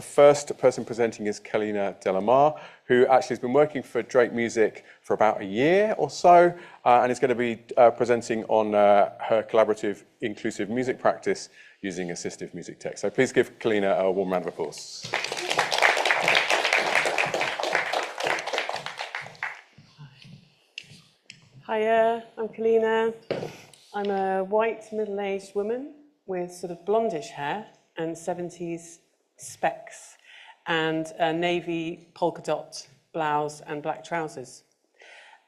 first person presenting is Calina who actually has been working for Drake Music for about a year or so, and is going to be presenting on her collaborative inclusive music practice using assistive music tech. So please give Calina a warm round of applause. Hiya, I'm Calina. I'm a white middle-aged woman with sort of blondish hair and 70s specs and a navy polka dot blouse and black trousers.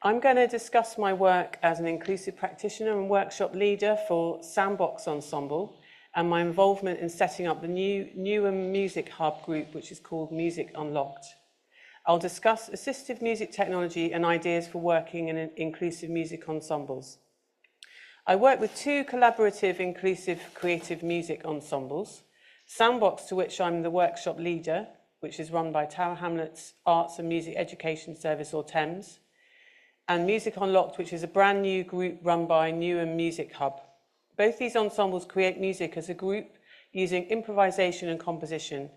I'm going to discuss my work as an inclusive practitioner and workshop leader for Soundbox Ensemble and my involvement in setting up the new Newham Music Hub group, which is called Music Unlocked. I'll discuss assistive music technology and ideas for working in inclusive music ensembles. I work with two collaborative inclusive creative music ensembles, Soundbox, to which I'm the workshop leader, which is run by Tower Hamlets Arts and Music Education Service, or TEMS, and Music Unlocked, which is a brand new group run by Newham Music Hub. Both these ensembles create music as a group using improvisation and composition.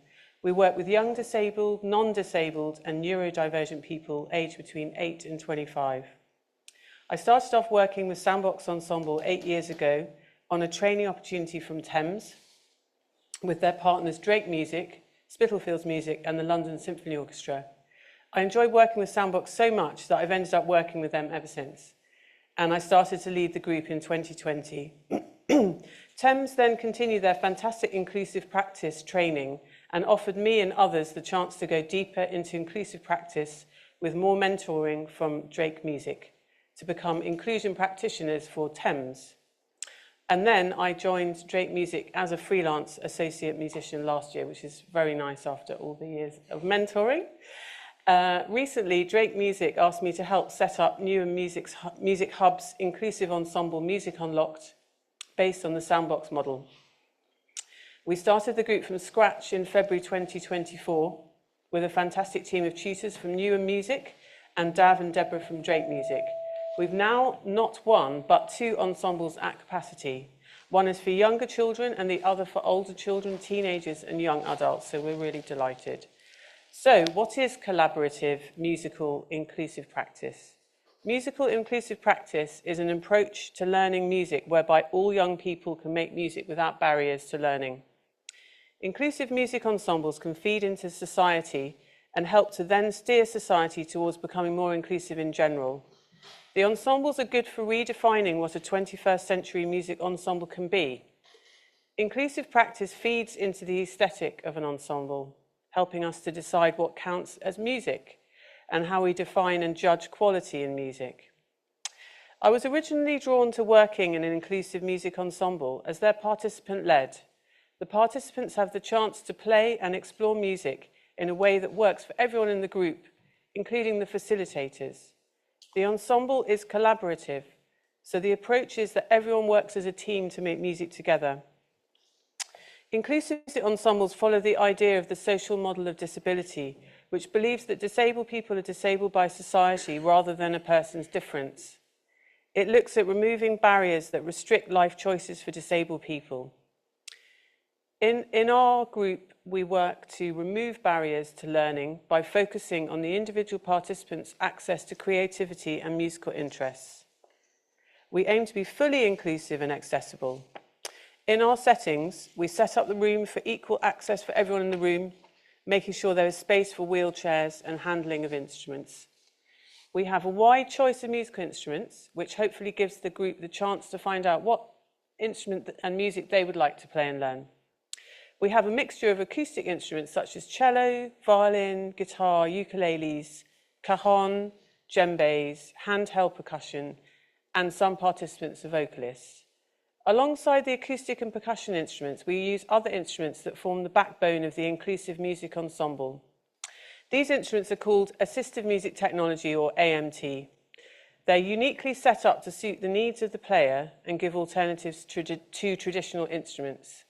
We work with young disabled, non-disabled and neurodivergent people aged between 8 and 25. I started off working with Soundbox Ensemble 8 years ago on a training opportunity from TEMS with their partners Drake Music, Spitalfields Music and the London Philharmonic Orchestra. I enjoyed working with Soundbox so much that I've ended up working with them ever since. And I started to lead the group in 2020. TEMS then continued their fantastic inclusive practice training and offered me and others the chance to go deeper into inclusive practice with more mentoring from Drake Music to become inclusion practitioners for TEMS. And then I joined Drake Music as a freelance associate musician last year, which is very nice after all the years of mentoring. Recently, Drake Music asked me to help set up Newham Music Hub's inclusive ensemble Music Unlocked based on the Soundbox model. We started the group from scratch in February 2024 with a fantastic team of tutors from Newham Music and Dav and Deborah from Drake Music. We've now not one, but two ensembles at capacity. One is for younger children and the other for older children, teenagers and young adults, so we're really delighted. So, what is collaborative musical inclusive practice? Musical inclusive practice is an approach to learning music whereby all young people can make music without barriers to learning. Inclusive music ensembles can feed into society and help to then steer society towards becoming more inclusive in general. The ensembles are good for redefining what a 21st century music ensemble can be. Inclusive practice feeds into the aesthetic of an ensemble, helping us to decide what counts as music and how we define and judge quality in music. I was originally drawn to working in an inclusive music ensemble as they're participant-led. The participants have the chance to play and explore music in a way that works for everyone in the group, including the facilitators. The ensemble is collaborative, so the approach is that everyone works as a team to make music together. Inclusive ensembles follow the idea of the social model of disability, which believes that disabled people are disabled by society rather than a person's difference. It looks at removing barriers that restrict life choices for disabled people. In our group, we work to remove barriers to learning by focusing on the individual participants' access to creativity and musical interests. We aim to be fully inclusive and accessible. In our settings, we set up the room for equal access for everyone in the room, making sure there is space for wheelchairs and handling of instruments. We have a wide choice of musical instruments, which hopefully gives the group the chance to find out what instrument and music they would like to play and learn. We have a mixture of acoustic instruments such as cello, violin, guitar, ukuleles, cajon, djembes, handheld percussion, and some participants are vocalists. Alongside the acoustic and percussion instruments, we use other instruments that form the backbone of the inclusive music ensemble. These instruments are called Assistive Music Technology, or AMT. They're uniquely set up to suit the needs of the player and give alternatives to traditional instruments.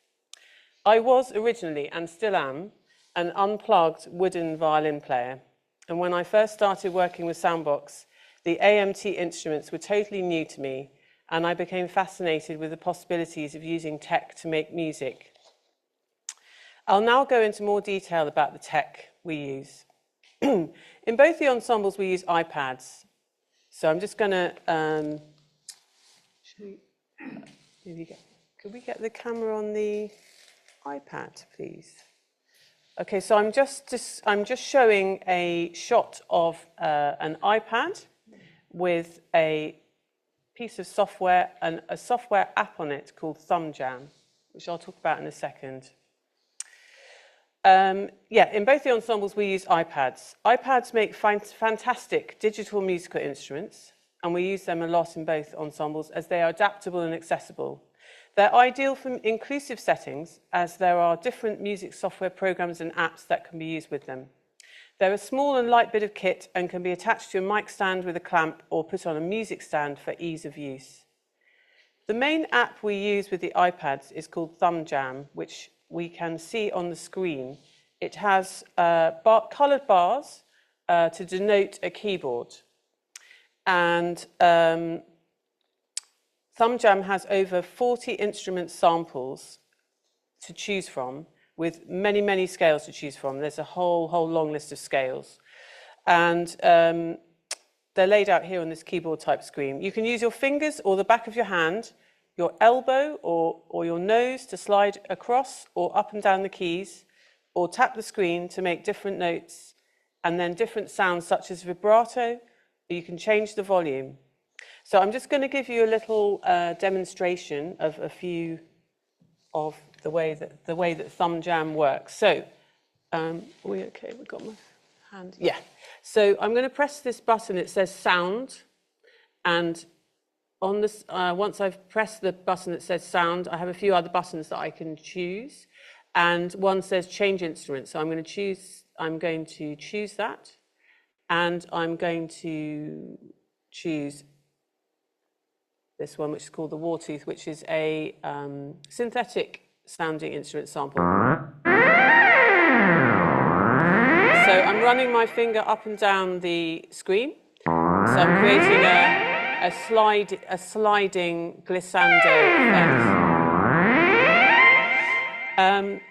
I was originally, and still am, an unplugged wooden violin player. And when I first started working with Soundbox, the AMT instruments were totally new to me, and I became fascinated with the possibilities of using tech to make music. I'll now go into more detail about the tech we use. In both the ensembles, we use iPads. So I'm just going to show you. Here we go. Could we get the camera on the iPad, please? Okay, so I'm just showing a shot of an iPad with a piece of software and a software app on it called ThumbJam, which I'll talk about in a second. Yeah, in both the ensembles we use iPads. iPads make fantastic digital musical instruments, and we use them a lot in both ensembles as they are adaptable and accessible. They're ideal for inclusive settings as there are different music software programs and apps that can be used with them. They're a small and light bit of kit and can be attached to a mic stand with a clamp or put on a music stand for ease of use. The main app we use with the iPads is called ThumbJam, which we can see on the screen. It has coloured bars to denote a keyboard. And ThumbJam has over 40 instrument samples to choose from, with many, many scales to choose from. There's a whole long list of scales. And they're laid out here on this keyboard type screen. You can use your fingers or the back of your hand, your elbow or your nose to slide across or up and down the keys, or tap the screen to make different notes, and then different sounds such as vibrato. You can change the volume. So I'm just going to give you a little demonstration of a few of the way that ThumbJam works. So, we okay? We've got my hand. Yeah. So I'm going to press this button. It says sound, and on this, once I've pressed the button that says sound, I have a few other buttons that I can choose, and one says change instrument. So I'm going to choose that, and I'm going to choose this one, which is called the Wartooth, which is a synthetic sounding instrument sample. So I'm running my finger up and down the screen. So I'm creating a sliding glissando effect.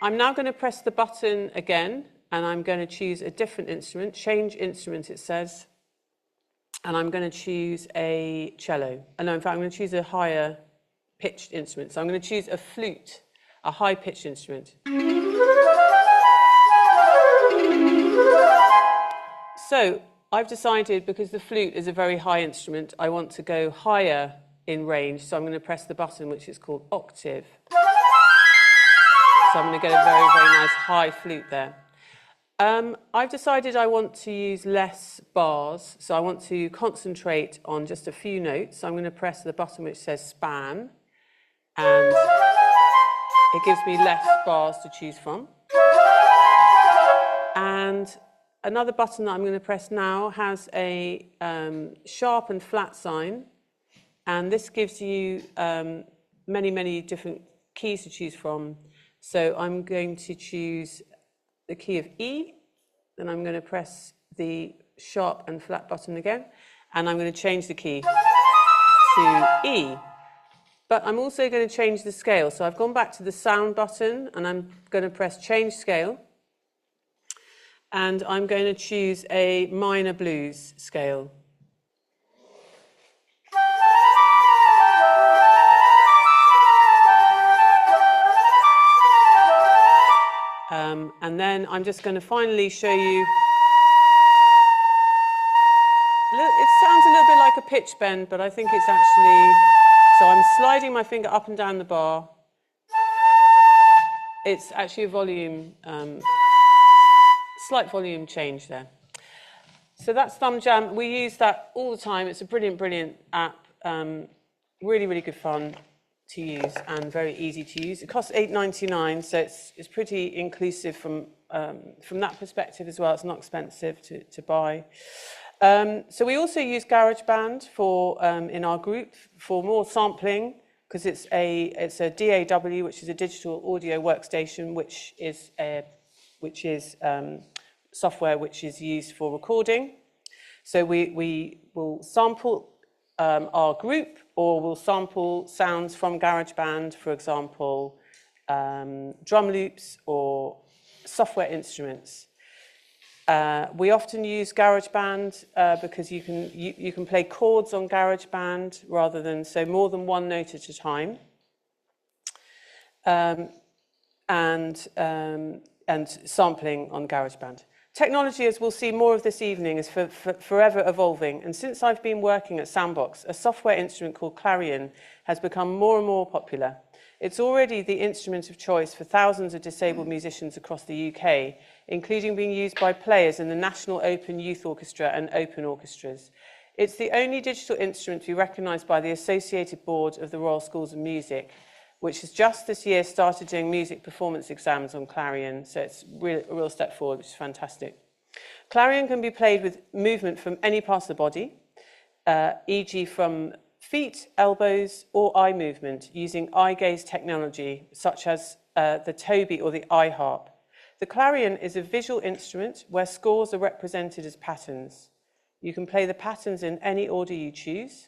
I'm now going to press the button again, and I'm going to choose a different instrument. Change instrument, it says. And I'm going to choose a cello. No, in fact, I'm going to choose a higher pitched instrument. So I'm going to choose a flute, a high pitched instrument. So I've decided, because the flute is a very high instrument, I want to go higher in range. So I'm going to press the button, which is called octave. So I'm going to get a very, very nice high flute there. I've decided I want to use less bars, so I want to concentrate on just a few notes. So I'm going to press the button which says span, and it gives me less bars to choose from. And another button that I'm going to press now has a sharp and flat sign, and this gives you many, many different keys to choose from. So I'm going to choose the key of E, then I'm going to press the sharp and flat button again, and I'm going to change the key to E. But I'm also going to change the scale. So I've gone back to the sound button, and I'm going to press change scale, and I'm going to choose a minor blues scale. And then I'm just going to finally show you. It sounds a little bit like a pitch bend, but I think it's actually. So I'm sliding my finger up and down the bar. It's actually a volume, slight volume change there. So that's ThumbJam. We use that all the time. It's a brilliant, brilliant app. Really, really good fun to use and very easy to use. It costs £8.99, so it's pretty inclusive from that perspective as well. It's not expensive to buy. So we also use GarageBand for in our group for more sampling, because it's a DAW, which is a digital audio workstation, which is software which is used for recording. So we will sample our group, or we'll sample sounds from GarageBand, for example, drum loops or software instruments. We often use GarageBand because you can play chords on GarageBand rather than more than one note at a time, and sampling on GarageBand. Technology, as we'll see more of this evening, is forever evolving, and since I've been working at Soundbox, a software instrument called Clarion has become more and more popular. It's already the instrument of choice for thousands of disabled musicians across the UK, including being used by players in the National Open Youth Orchestra and Open Orchestras. It's the only digital instrument to be recognised by the Associated Board of the Royal Schools of Music, which has just this year started doing music performance exams on Clarion, so it's a real step forward, which is fantastic. Clarion can be played with movement from any part of the body, e.g. from feet, elbows, or eye movement using eye gaze technology, such as the Toby or the iHarp. The Clarion is a visual instrument where scores are represented as patterns. You can play the patterns in any order you choose.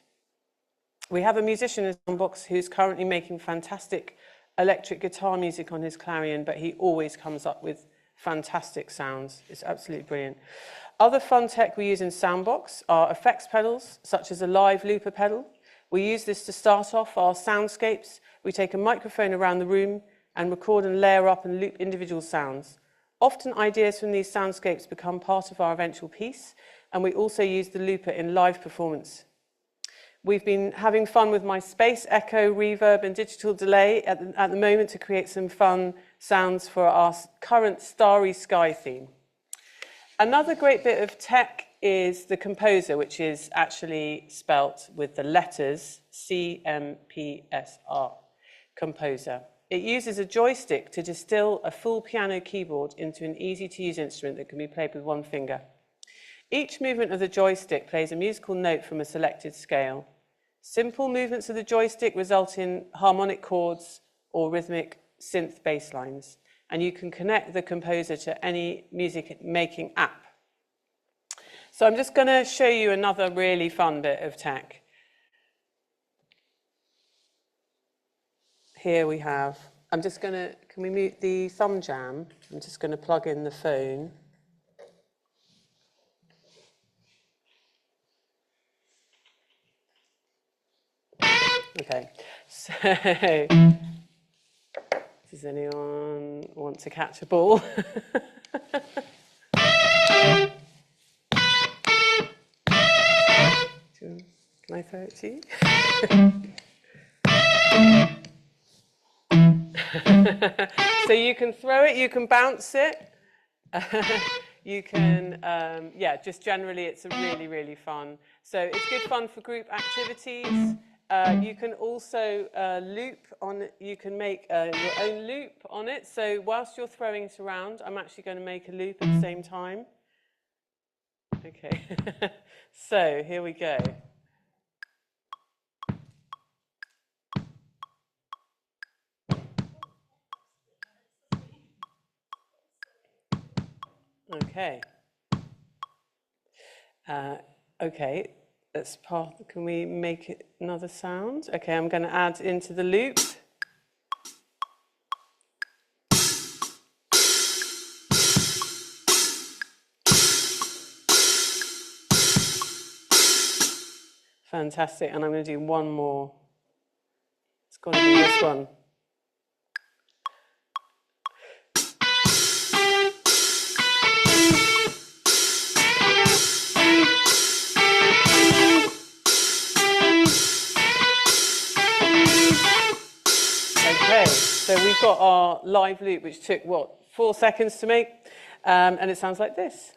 We have a musician in Soundbox who's currently making fantastic electric guitar music on his Clarion, but he always comes up with fantastic sounds. It's absolutely brilliant. Other fun tech we use in Soundbox are effects pedals, such as a live looper pedal. We use this to start off our soundscapes. We take a microphone around the room and record and layer up and loop individual sounds. Often ideas from these soundscapes become part of our eventual piece, and we also use the looper in live performance. We've been having fun with my space echo, reverb, and digital delay at the moment to create some fun sounds for our current Starry Sky theme. Another great bit of tech is the composer, which is actually spelt with the letters CMPSR, composer. It uses a joystick to distill a full piano keyboard into an easy-to-use instrument that can be played with one finger. Each movement of the joystick plays a musical note from a selected scale. Simple movements of the joystick result in harmonic chords or rhythmic synth bass lines, and you can connect the composer to any music-making app. So I'm just going to show you another really fun bit of tech. Here we have, can we mute the thumb jam? I'm just going to plug in the phone. Okay, so does anyone want to catch a ball? Can I throw it to you? So you can throw it, you can bounce it, you can, just generally it's a really, really fun. So it's good fun for group activities. You can also loop on it. You can make your own loop on it. So whilst you're throwing it around, I'm actually going to make a loop at the same time. Okay, so here we go. Okay. Okay. That's part. Can we make it another sound? Okay, I'm going to add into the loop. Fantastic. And I'm going to do one more. It's got to be this one. Okay, so we've got our live loop, which took, 4 seconds to make, and it sounds like this.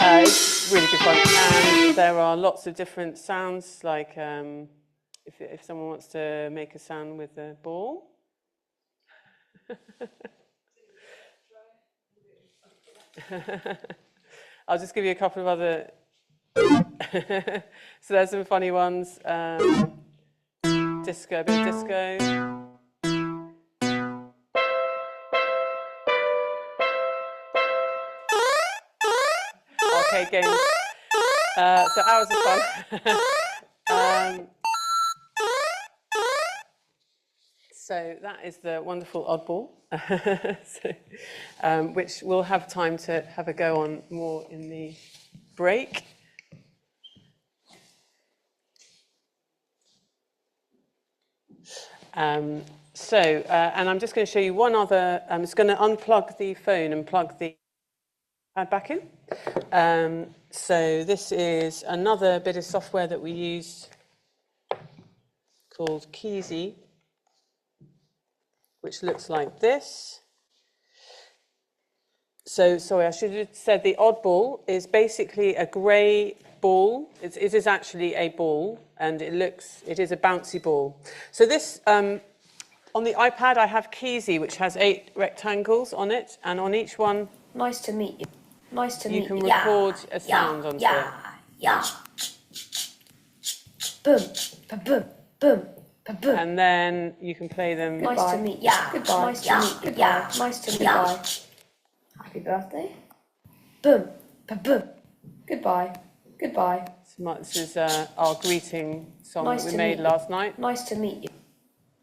It's really good fun, and there are lots of different sounds, like if someone wants to make a sound with a ball. I'll just give you a couple of other... So there's some funny ones. Disco, a bit of disco. Arcade games. So hours of fun. So that is the wonderful oddball, which we'll have time to have a go on more in the break. And I'm just going to show you one other. I'm just going to unplug the phone and plug the iPad back in. So this is another bit of software that we use called Keysy, which looks like this. So, sorry, I should have said the oddball is basically a grey ball. It is actually a ball, and it is a bouncy ball. So this, on the iPad, I have Keysy, which has 8 rectangles on it, and on each one, nice to meet you. Nice to meet you. You can record a sound onto it. Yeah. Boom, ba-boom, boom, ba-boom. And then you can play them. Nice to meet you. Goodbye. Nice to meet you. Goodbye. Nice to meet you. Happy birthday. Boom, ba-boom. Goodbye. Goodbye. This is our greeting song Nice that we to made meet last night. Nice to meet you.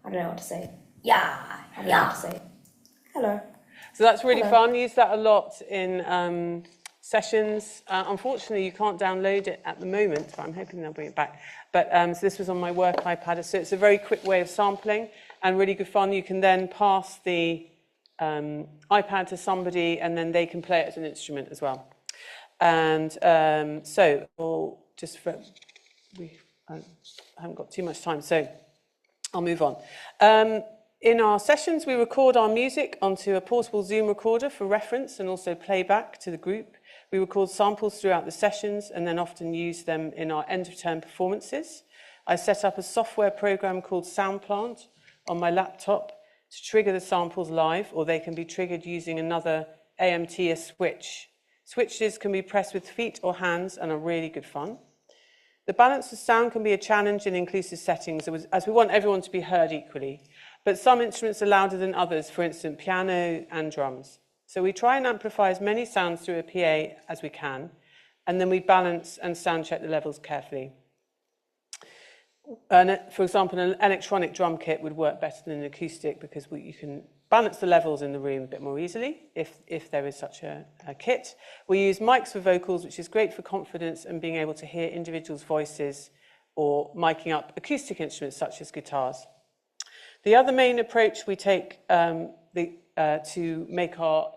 I don't know what to say. I don't know what to say. Hello. So that's really Hello. fun. Use that a lot in sessions. Unfortunately, you can't download it at the moment, but I'm hoping they'll bring it back. But so this was on my work iPad. So it's a very quick way of sampling and really good fun. You can then pass the iPad to somebody, and then they can play it as an instrument as well. And so we'll just I haven't got too much time, so I'll move on. In our sessions, we record our music onto a portable Zoom recorder for reference and also playback to the group. We record samples throughout the sessions and then often use them in our end-of-term performances. I set up a software program called Soundplant on my laptop to trigger the samples live, or they can be triggered using another AMT, a switch. Switches can be pressed with feet or hands and are really good fun. The balance of sound can be a challenge in inclusive settings, as we want everyone to be heard equally. But some instruments are louder than others, for instance, piano and drums. So we try and amplify as many sounds through a PA as we can, and then we balance and sound check the levels carefully. And for example, an electronic drum kit would work better than an acoustic because you can balance the levels in the room a bit more easily if there is such a kit. We use mics for vocals, which is great for confidence and being able to hear individuals' voices, or miking up acoustic instruments such as guitars. The other main approach we take to make our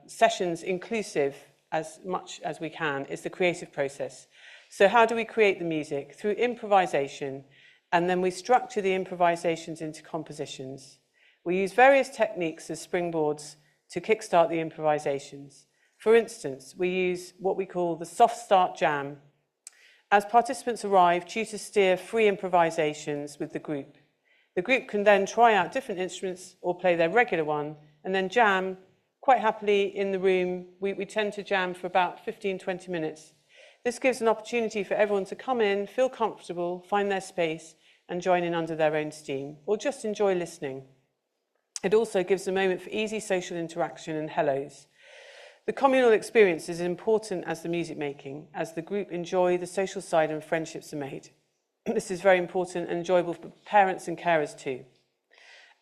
sessions inclusive as much as we can is the creative process. So how do we create the music? Through improvisation, and then we structure the improvisations into compositions. We use various techniques as springboards to kickstart the improvisations. For instance, we use what we call the soft start jam. As participants arrive, tutors steer free improvisations with the group. The group can then try out different instruments or play their regular one, and then jam quite happily in the room. We tend to jam for about 15-20 minutes. This gives an opportunity for everyone to come in, feel comfortable, find their space, and join in under their own steam, or just enjoy listening. It also gives a moment for easy social interaction and hellos. The communal experience is important as the music making, as the group enjoy the social side and friendships are made. This is very important and enjoyable for parents and carers too.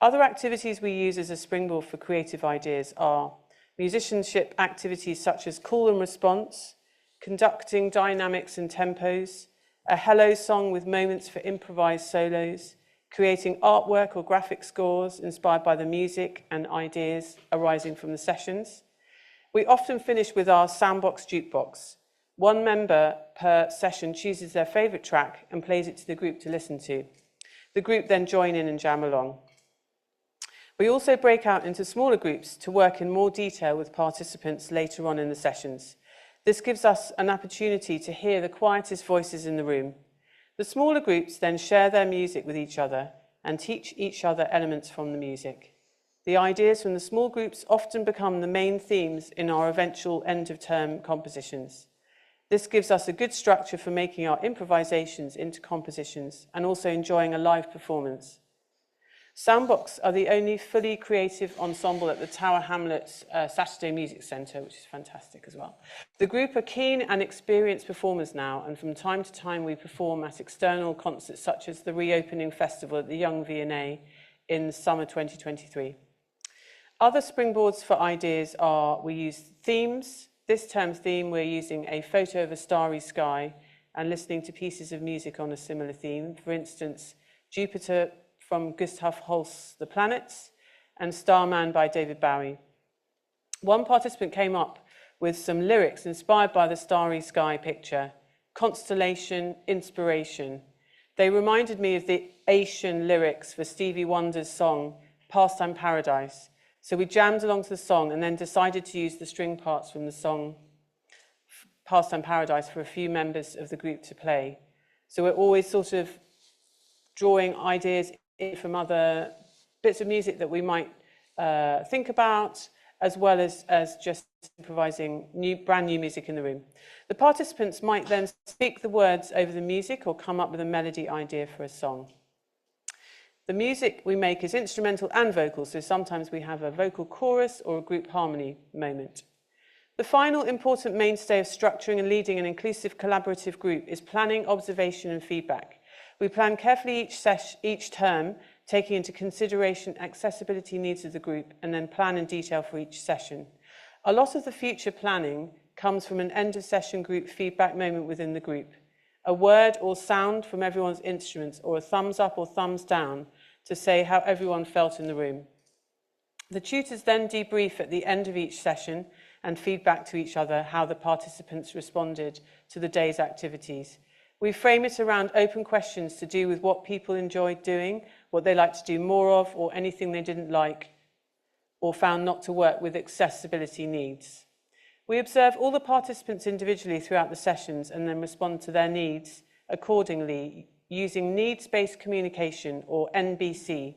Other activities we use as a springboard for creative ideas are musicianship activities such as call and response, conducting dynamics and tempos, a hello song with moments for improvised solos, creating artwork or graphic scores inspired by the music and ideas arising from the sessions. We often finish with our Soundbox jukebox. One member per session chooses their favourite track and plays it to the group to listen to. The group then join in and jam along. We also break out into smaller groups to work in more detail with participants later on in the sessions. This gives us an opportunity to hear the quietest voices in the room. The smaller groups then share their music with each other and teach each other elements from the music. The ideas from the small groups often become the main themes in our eventual end-of-term compositions. This gives us a good structure for making our improvisations into compositions and also enjoying a live performance. Soundbox are the only fully creative ensemble at the Tower Hamlets Saturday Music Centre, which is fantastic as well. The group are keen and experienced performers now, and from time to time we perform at external concerts such as the reopening festival at the Young V&A in summer 2023. Other springboards for ideas are, we use themes. This term's theme, we're using a photo of a starry sky and listening to pieces of music on a similar theme. For instance, Jupiter from Gustav Holst's The Planets and Starman by David Bowie. One participant came up with some lyrics inspired by the starry sky picture, constellation, inspiration. They reminded me of the Asian lyrics for Stevie Wonder's song, Pastime Paradise. So we jammed along to the song and then decided to use the string parts from the song, Pastime Paradise, for a few members of the group to play. So we're always sort of drawing ideas in from other bits of music that we might think about, as well as just improvising brand new music in the room. The participants might then speak the words over the music or come up with a melody idea for a song. The music we make is instrumental and vocal, so sometimes we have a vocal chorus or a group harmony moment. The final important mainstay of structuring and leading an inclusive collaborative group is planning, observation and feedback. We plan carefully each term, taking into consideration accessibility needs of the group, and then plan in detail for each session. A lot of the future planning comes from an end-of-session group feedback moment within the group. A word or sound from everyone's instruments, or a thumbs up or thumbs down to say how everyone felt in the room. The tutors then debrief at the end of each session and feedback to each other how the participants responded to the day's activities. We frame it around open questions to do with what people enjoyed doing, what they like to do more of, or anything they didn't like or found not to work with accessibility needs. We observe all the participants individually throughout the sessions and then respond to their needs accordingly using needs-based communication, or NBC.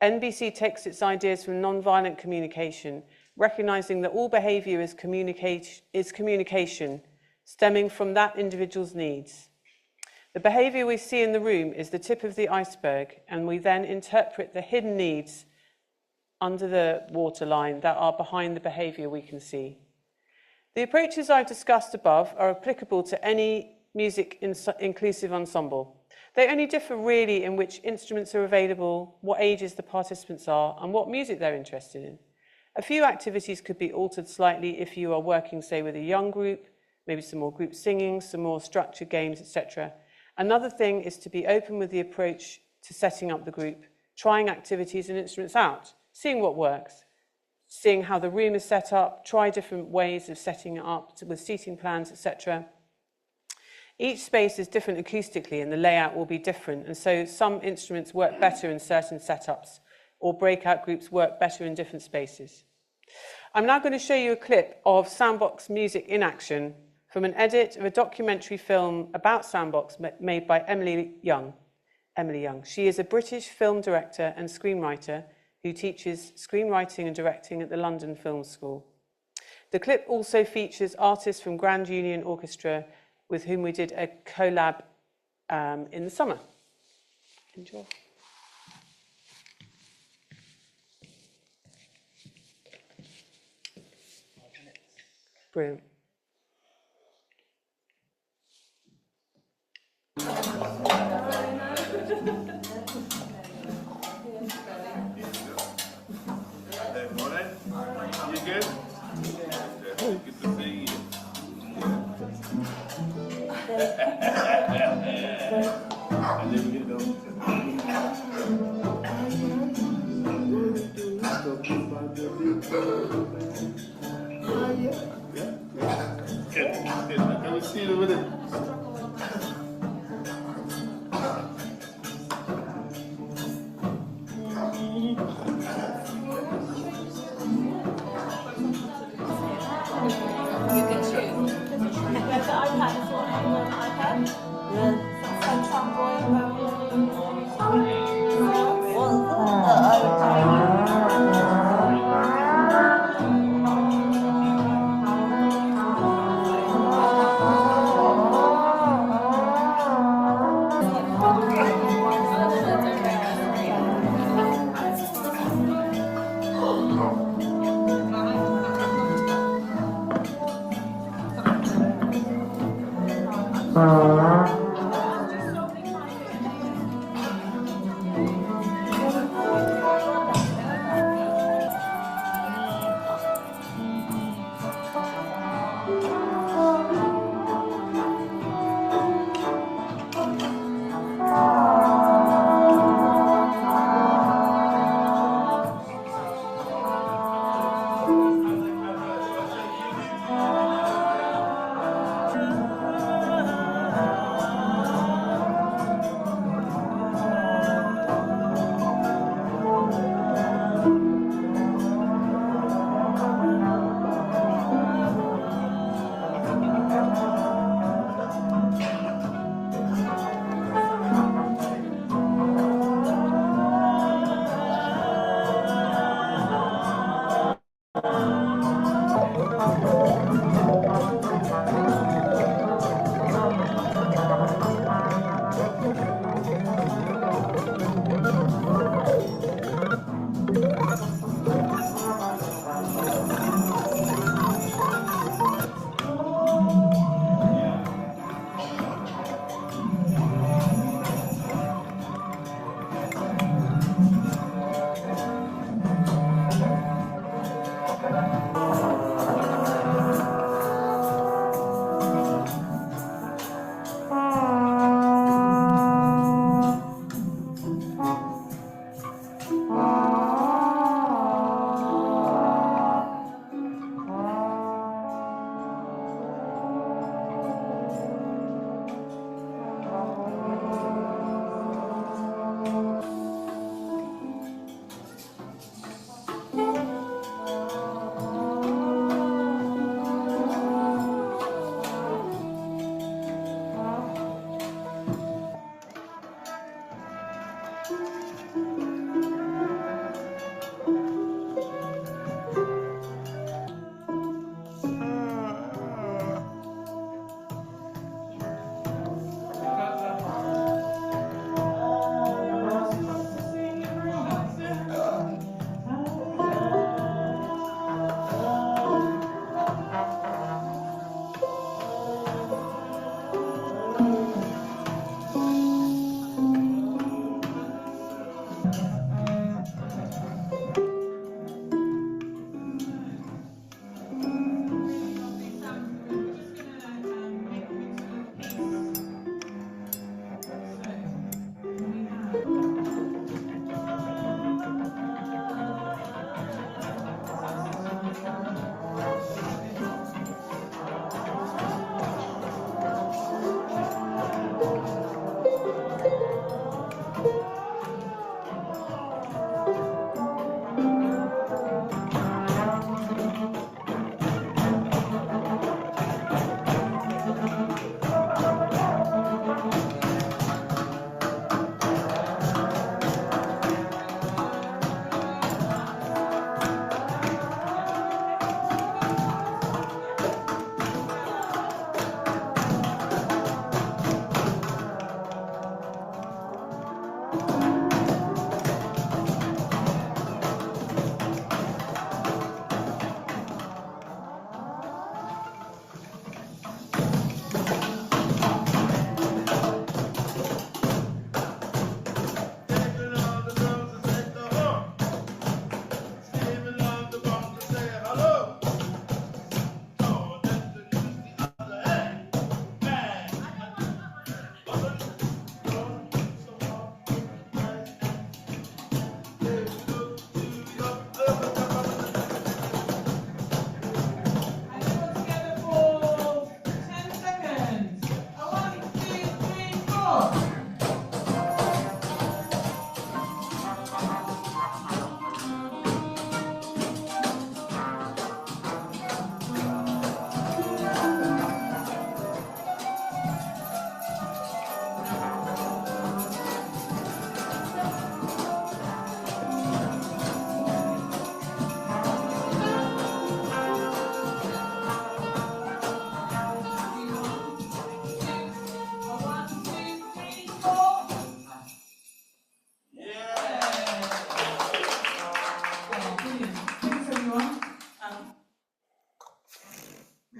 NBC takes its ideas from nonviolent communication, recognizing that all behavior is communication stemming from that individual's needs. The behavior we see in the room is the tip of the iceberg, and we then interpret the hidden needs under the waterline that are behind the behavior we can see. The approaches I've discussed above are applicable to any music inclusive ensemble. They only differ really in which instruments are available, what ages the participants are, and what music they're interested in. A few activities could be altered slightly if you are working, say, with a young group, maybe some more group singing, some more structured games, etc. Another thing is to be open with the approach to setting up the group, trying activities and instruments out, seeing what works, seeing how the room is set up, try different ways of setting it up with seating plans, etc. Each space is different acoustically and the layout will be different, and so some instruments work better in certain setups or breakout groups work better in different spaces. I'm now going to show you a clip of Soundbox Music in action from an edit of a documentary film about Soundbox made by Emily Young. She is a British film director and screenwriter who teaches screenwriting and directing at the London Film School. The clip also features artists from Grand Union Orchestra with whom we did a collab in the summer. Enjoy. Brilliant. You good? Good to see you. I never get those. Can we see it with it?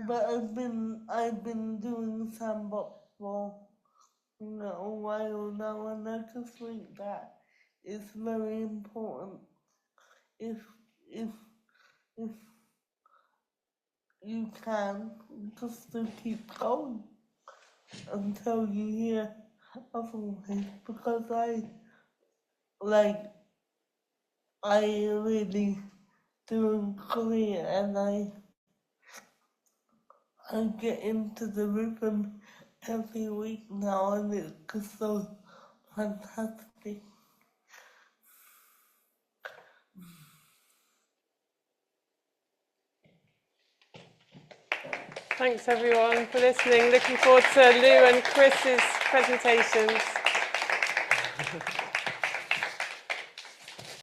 But I've been doing Soundbox for a little while now, and I just think that it's very important if if if you can just to keep going until you hear otherwise, because I really do agree, and I get into the rhythm every week now, and it's just so fantastic. Thanks everyone for listening. Looking forward to Lou and Chris's presentations.